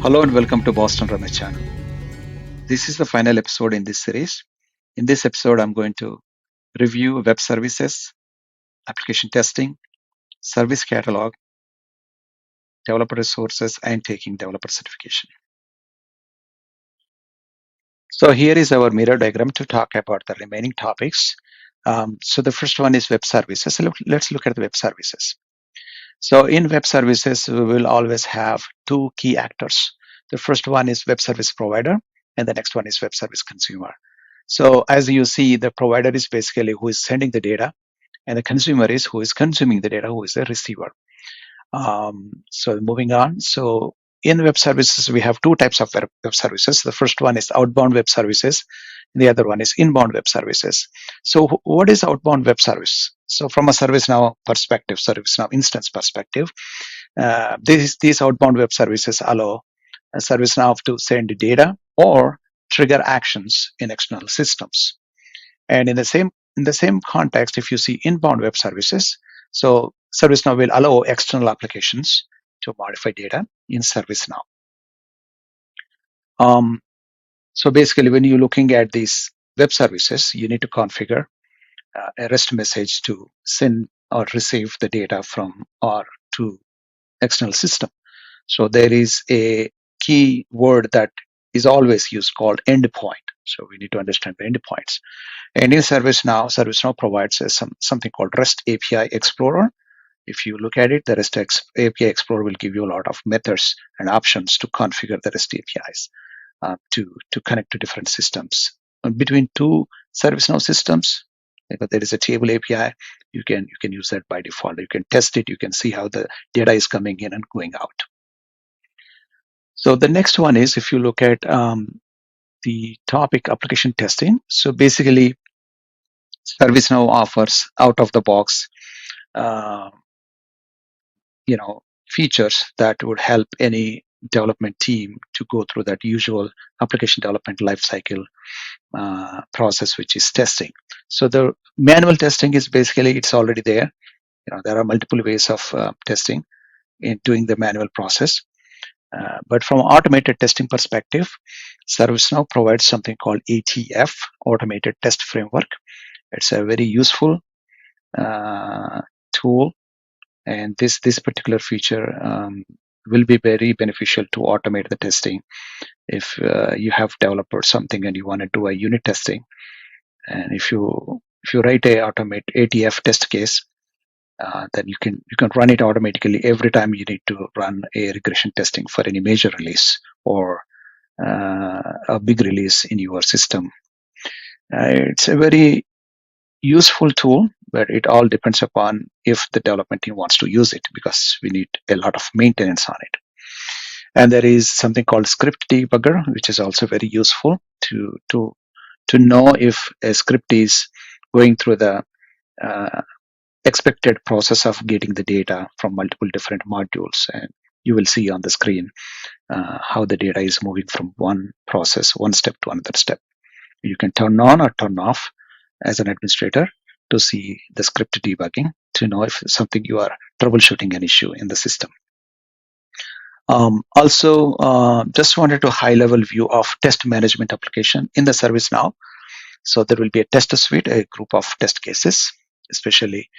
Hello and welcome to Boston Ramesh channel. This is the final episode in this series. In this episode, I'm going to review web services, application testing, service catalog, developer resources, and taking developer certification. So here is our mirror diagram to talk about the remaining topics. So the first one is web services. So let's look at the web services. So in web services, we will always have two key actors. The first one is web service provider, and the next one is web service consumer. So as you see, the provider is basically who is sending the data, and the consumer is who is consuming the data, who is the receiver. So moving on. So in web services, we have two types of web services. The first one is outbound web services. And the other one is inbound web services. So what is outbound web service? So from a ServiceNow perspective, ServiceNow instance perspective, these outbound web services allow ServiceNow to send data or trigger actions in external systems. And in the same context, if you see inbound web services, so ServiceNow will allow external applications to modify data in ServiceNow. So basically, when you're looking at these web services, you need to configure a REST message to send or receive the data from or to external system. So there is a key word that is always used called endpoint. So we need to understand the endpoints. And in ServiceNow provides something called REST API Explorer. If you look at it, the REST API Explorer will give you a lot of methods and options to configure the REST APIs to connect to different systems. And between two ServiceNow systems, if there is a table API, you can use that by default. You can test it. You can see how the data is coming in and going out. So the next one is if you look at the topic application testing. So basically, ServiceNow offers out of the box, uh, features that would help any development team to go through that usual application development lifecycle process, which is testing. So the manual testing is basically it's already there. There are multiple ways of testing in doing the manual process. But from automated testing perspective, ServiceNow provides something called ATF, Automated Test Framework. It's a very useful tool, and this particular feature will be very beneficial to automate the testing. If you have developed something and you want to do a unit testing, and if you write a automate ATF test case, then you can run it automatically every time you need to run a regression testing for any major release or a big release in your system. It's a very useful tool, but it all depends upon if the development team wants to use it, because we need a lot of maintenance on it. And there is something called script debugger, which is also very useful to know if a script is going through the expected process of getting the data from multiple different modules. And you will see on the screen how the data is moving from one process, one step to another step. You can turn on or turn off as an administrator to see the script debugging to know if something you are troubleshooting an issue in the system. Also, just wanted to high level view of test management application in the ServiceNow. So there will be a test suite, a group of test cases, especially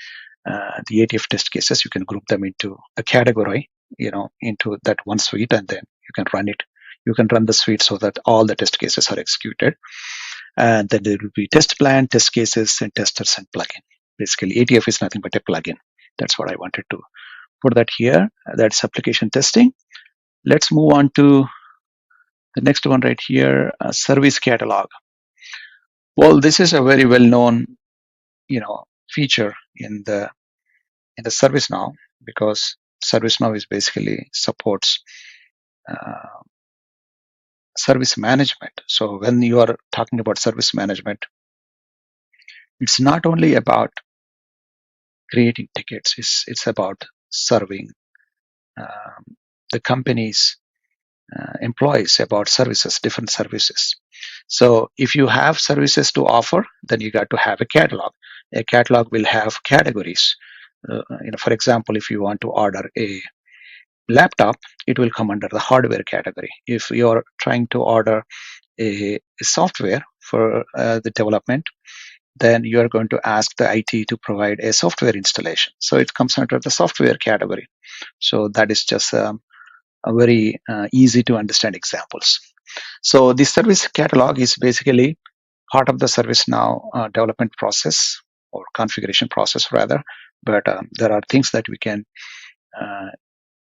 the ATF test cases. You can group them into a category, into that one suite, and then you can run it. You can run the suite so that all the test cases are executed. And then there will be test plan, test cases, and testers and plugin. Basically, ATF is nothing but a plugin. That's what I wanted to put that here. That's application testing. Let's move on to the next one right here, service catalog. Well, this is a very well-known, feature in the ServiceNow, because ServiceNow is basically supports service management. So when you are talking about service management, it's not only about creating tickets. It's about serving the company's employees about services, different services. So if you have services to offer, then you got to have a catalog. A catalog will have categories. For example, if you want to order a laptop, it will come under the hardware category. If you're trying to order a software for the development, then you are going to ask the IT to provide a software installation. So it comes under the software category. So that is just a very easy to understand examples. So the service catalog is basically part of the ServiceNow development process or configuration process rather. But there are things that we can,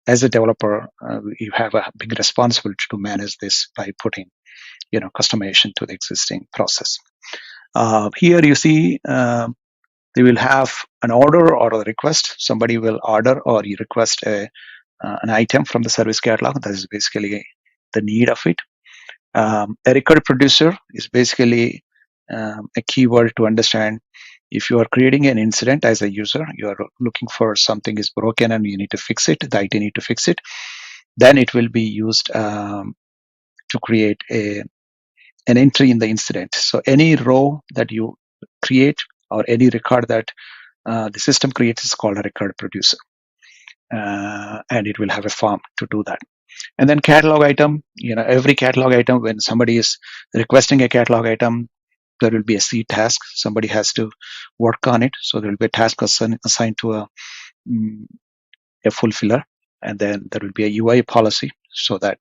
as a developer, you have a big responsibility to manage this by putting, customization to the existing process. Here you see they will have an order or a request. Somebody will order or you request an item from the service catalog. That is basically the need of it. A record producer is basically a keyword to understand if you are creating an incident as a user, you are looking for something is broken and you need to fix it, the IT need to fix it, then it will be used to create an entry in the incident. So any row that you create or any record that the system creates is called a record producer. And it will have a form to do that. And then catalog item, every catalog item, when somebody is requesting a catalog item, there will be a C task. Somebody has to work on it. So there will be a task assigned to mm, a fulfiller. And then there will be a UI policy so that,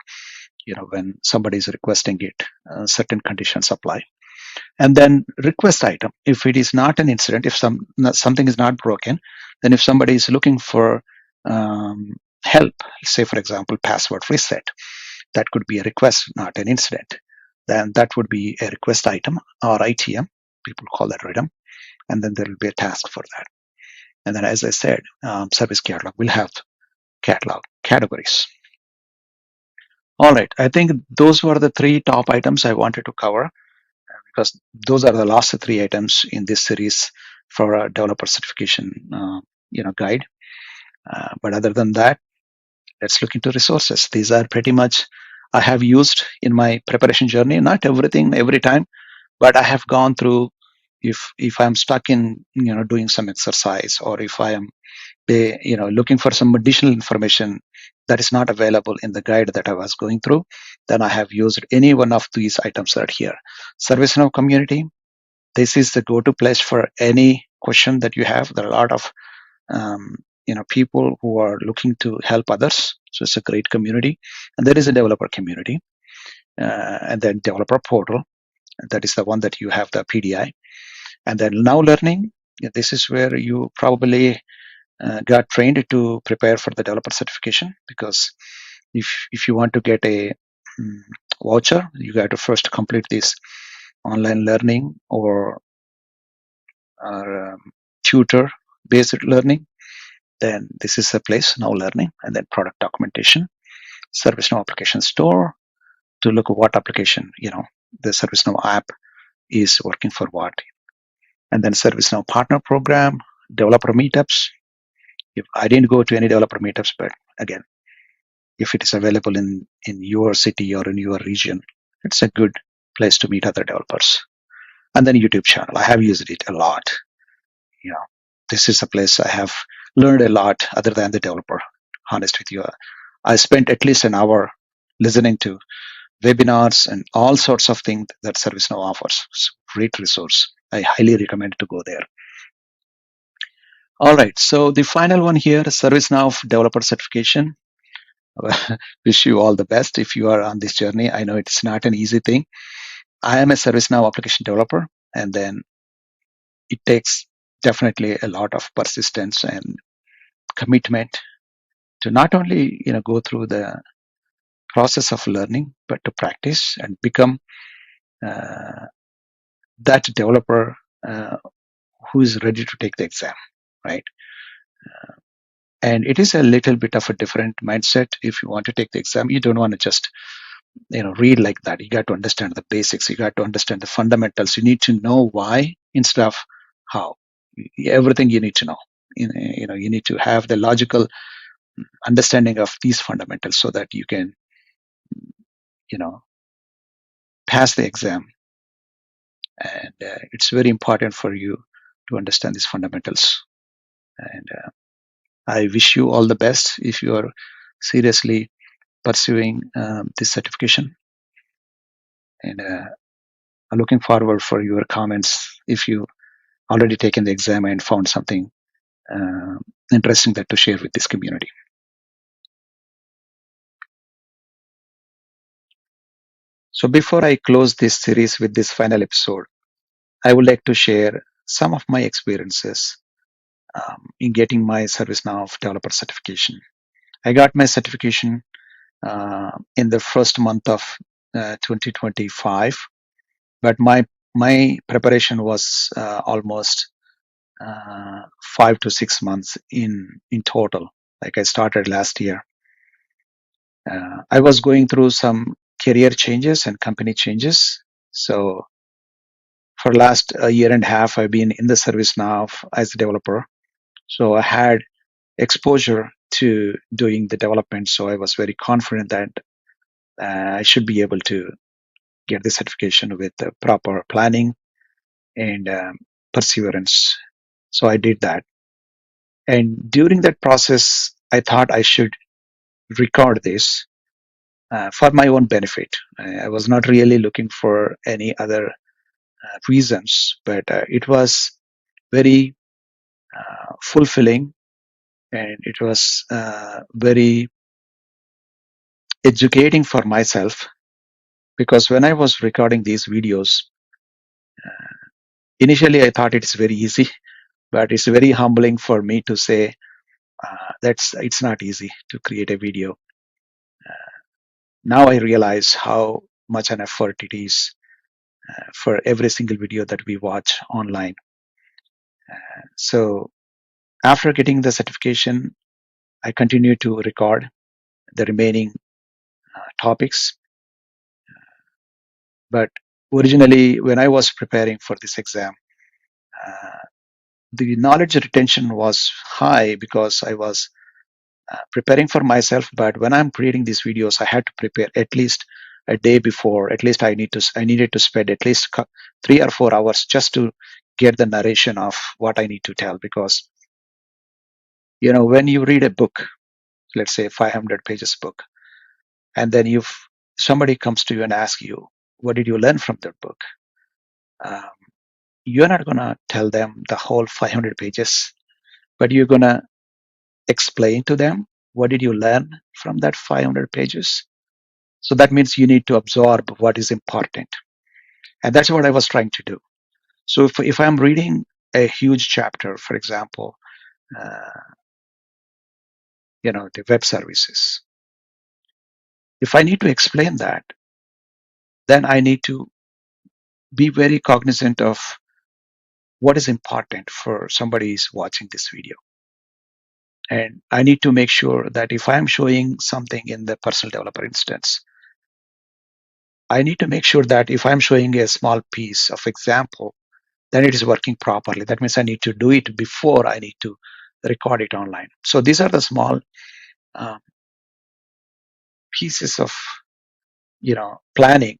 when somebody is requesting it, certain conditions apply. And then request item, if it is not an incident, if something is not broken, then if somebody is looking for um, help, say for example password reset, that could be a request, not an incident, then that would be a request item or ITM, people call that item. And then there will be a task for that. And then, as I said, service catalog will have catalog categories. All right, I think those were the three top items I wanted to cover, because those are the last three items in this series for a developer certification guide. But other than that, let's look into resources. These are pretty much I have used in my preparation journey. Not everything every time, but I have gone through. If I'm stuck in doing some exercise, or if I am looking for some additional information that is not available in the guide that I was going through, then I have used any one of these items that are here. ServiceNow community, this is the go-to place for any question that you have. There are a lot of people who are looking to help others, so it's a great community. And there is a developer community, and then developer portal, that is the one that you have the PDI. And then Now Learning, this is where you probably got trained to prepare for the developer certification, because if you want to get a mm, voucher, you got to first complete this online learning or tutor based learning. Then this is a place, Now Learning. And then product documentation, ServiceNow application store, to look at what application the ServiceNow app is working for what. And then ServiceNow partner program, developer meetups. If I didn't go to any developer meetups, but again, if it is available in your city or in your region, it's a good place to meet other developers. And then YouTube channel, I have used it a lot. you know this is a place I have learned a lot other than the developer. Honest with you, I spent at least an hour listening to webinars and all sorts of things that ServiceNow offers. It's a great resource. I highly recommend to go there. All right, so the final one here, ServiceNow developer certification. Wish you all the best if you are on this journey. I know it's not an easy thing. I am a ServiceNow application developer, and then it takes definitely a lot of persistence and commitment to not only go through the process of learning, but to practice and become uh, that developer who is ready to take the exam, right? And it is a little bit of a different mindset. If you want to take the exam, you don't want to just read like that. You got to understand the basics. You got to understand the fundamentals. You need to know why instead of how. Everything you need to know. You need to have the logical understanding of these fundamentals so that you can you know pass the exam. And it's very important for you to understand these fundamentals. And I wish you all the best if you are seriously pursuing this certification, and I'm looking forward for your comments if you already taken the exam and found something uh, interesting that to share with this community. So before I close this series with this final episode, I would like to share some of my experiences in getting my ServiceNow developer certification. I got my certification in the first month of 2025, but my preparation was almost 5 to 6 months in total. Like I started last year. I was going through some career changes and company changes. So for last a year and a half, I've been in the service now as a developer. So I had exposure to doing the development. So I was very confident that I should be able to get the certification with the proper planning and perseverance. So I did that. And during that process, I thought I should record this for my own benefit. I was not really looking for any other reasons, but it was very fulfilling, and it was very educating for myself, because when I was recording these videos, initially I thought it's very easy, but it's very humbling for me to say that's it's not easy to create a video. Now I realize how much an effort it is for every single video that we watch online. So after getting the certification, I continue to record the remaining topics. But originally, when I was preparing for this exam, uh, the knowledge retention was high because I was preparing for myself. But when I'm creating these videos, I had to prepare at least a day before. At least I needed to spend at least 3 or 4 hours just to get the narration of what I need to tell. Because when you read a book, let's say 500 pages book, and then if somebody comes to you and asks you, what did you learn from that book? Um, you're not going to tell them the whole 500 pages, but you're going to explain to them what did you learn from that 500 pages. So that means you need to absorb what is important. And that's what I was trying to do. So if I'm reading a huge chapter, for example, uh, the web services, if I need to explain that, then I need to be very cognizant of what is important for somebody who's watching this video. And I need to make sure that if I'm showing something in the personal developer instance, I need to make sure that if I'm showing a small piece of example, then it is working properly. That means I need to do it before I need to record it online. So these are the small um, pieces of planning.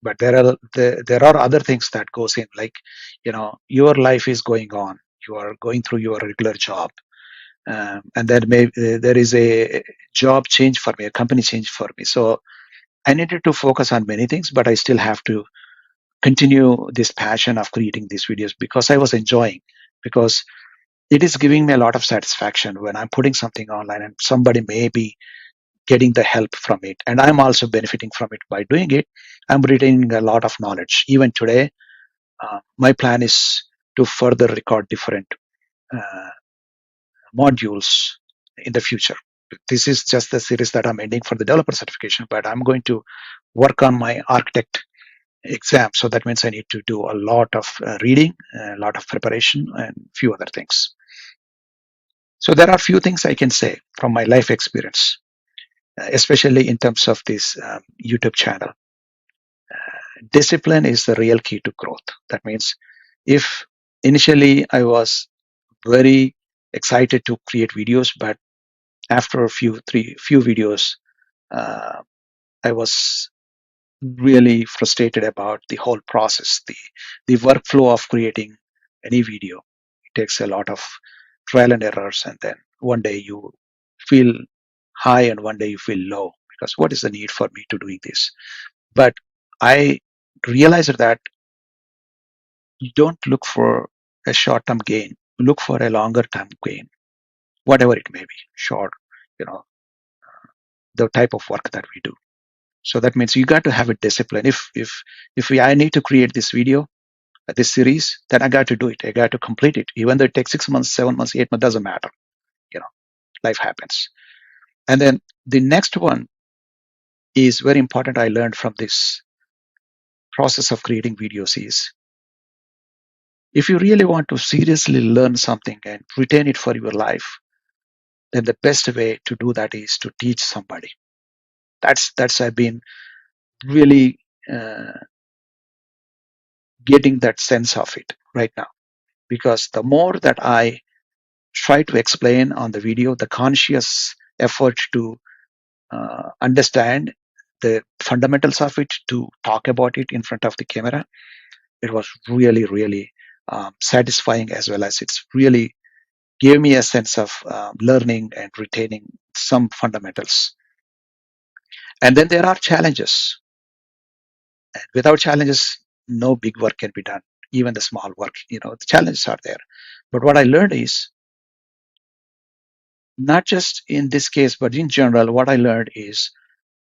But there are other things that goes in, like your life is going on. You are going through your regular job, and then there is a job change for me, a company change for me. So I needed to focus on many things, but I still have to continue this passion of creating these videos because I was enjoying, because it is giving me a lot of satisfaction when I'm putting something online and somebody may be getting the help from it, and I'm also benefiting from it. By doing it, I'm retaining a lot of knowledge. Even today, my plan is to further record different uh, modules in the future. This is just the series that I'm ending for the developer certification, but I'm going to work on my architect exam. So that means I need to do a lot of reading, a lot of preparation, and few other things. So there are few things I can say from my life experience, especially in terms of this YouTube channel. Discipline is the real key to growth. That means if initially I was very excited to create videos, but after a few videos, uh, I was really frustrated about the whole process, the workflow of creating any video. It takes a lot of trial and errors, and then one day you feel high and one day you feel low, because what is the need for me to doing this? But I realized that you don't look for a short-term gain, look for a longer-term gain, whatever it may be, short, you know, the type of work that we do. So that means you got to have a discipline. I need to create this video, this series, then I got to do it. I got to complete it, even though it takes 6 months, 7 months, 8 months, doesn't matter. You know, life happens. And then the next one is very important. I learned from this process of creating videos is, if you really want to seriously learn something and retain it for your life, then the best way to do that is to teach somebody. That's I've been really getting that sense of it right now, because the more that I try to explain on the video, the conscious effort to understand the fundamentals of it, to talk about it in front of the camera, it was really, really satisfying, as well as it's really gave me a sense of learning and retaining some fundamentals. And then there are challenges. And without challenges, no big work can be done, even the small work. The challenges are there. But what I learned is, not just in this case, but in general, what I learned is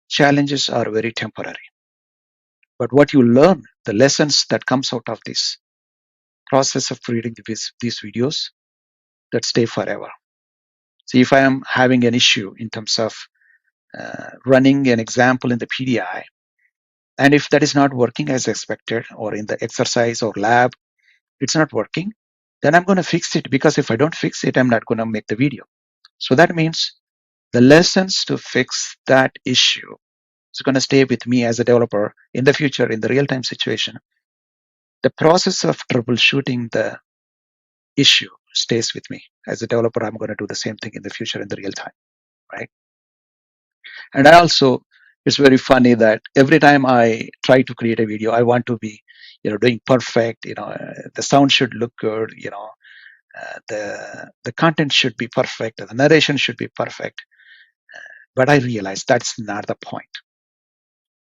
challenges are very temporary. But what you learn, the lessons that comes out of this process of creating these videos, that stay forever. See, if I am having an issue in terms of running an example in the PDI, and if that is not working as expected, or in the exercise or lab, it's not working, then I'm going to fix it, because if I don't fix it, I'm not going to make the video. So that means the lessons to fix that issue is going to stay with me as a developer in the future, in the real-time situation. The process of troubleshooting the issue stays with me. As a developer, I'm going to do the same thing in the future in the real time, right? And I also, it's very funny that every time I try to create a video, I want to be, doing perfect. The sound should look good. The content should be perfect. The narration should be perfect. But I realize that's not the point.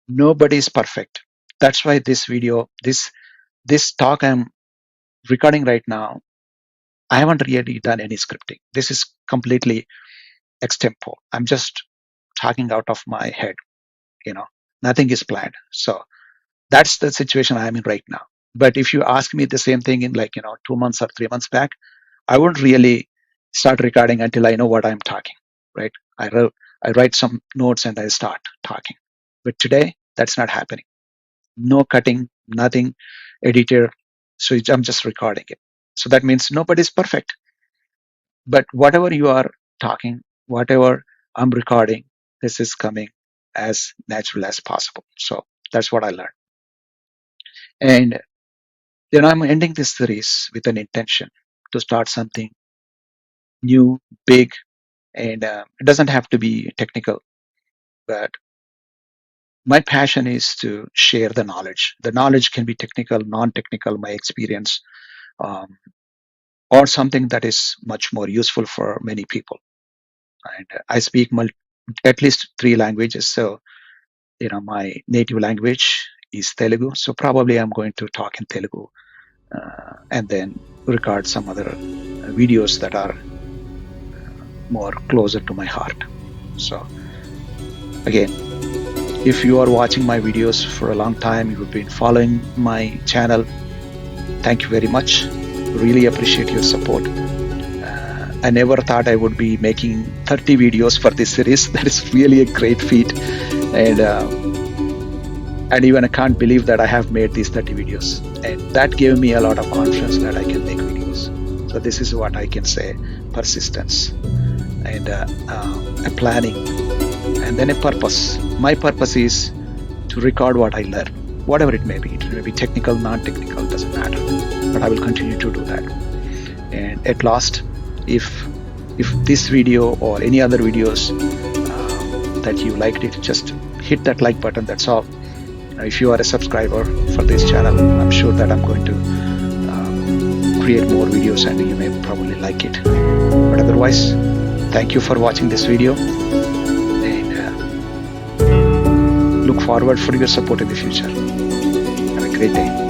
Nobody is perfect. That's why this video, this talk I'm recording right now, I haven't really done any scripting. This is completely extempo. I'm just talking out of my head. Nothing is planned. So that's the situation I'm in right now. But if you ask me the same thing in 2 months or 3 months back, I wouldn't really start recording until I know what I'm talking, right? I write some notes and I start talking. But today, that's not happening. No cutting, nothing edited. So I'm just recording it. So that means nobody's perfect. But whatever you are talking, whatever I'm recording, this is coming as natural as possible. So that's what I learned. And I'm ending this series with an intention to start something new, big, and it doesn't have to be technical. But my passion is to share the knowledge. The knowledge can be technical, non-technical, my experience, um, or something that is much more useful for many people. And I speak at least 3 languages. So, my native language is Telugu. So probably I'm going to talk in Telugu and then record some other videos that are more closer to my heart. So again, if you are watching my videos for a long time, you've been following my channel, thank you very much. Really appreciate your support. I never thought I would be making 30 videos for this series. That is really a great feat. And even I can't believe that I have made these 30 videos. And that gave me a lot of confidence that I can make videos. So this is what I can say: persistence and a planning, and then a purpose. My purpose is to record what I learn, whatever it may be. It may be technical, non-technical, doesn't matter. But I will continue to do that. And at last, if this video or any other videos that you liked it, just hit that like button. That's all. If you are a subscriber for this channel, I'm sure that I'm going to create more videos and you may probably like it. But otherwise, thank you for watching this video. look forward for your support in the future. Have a great day.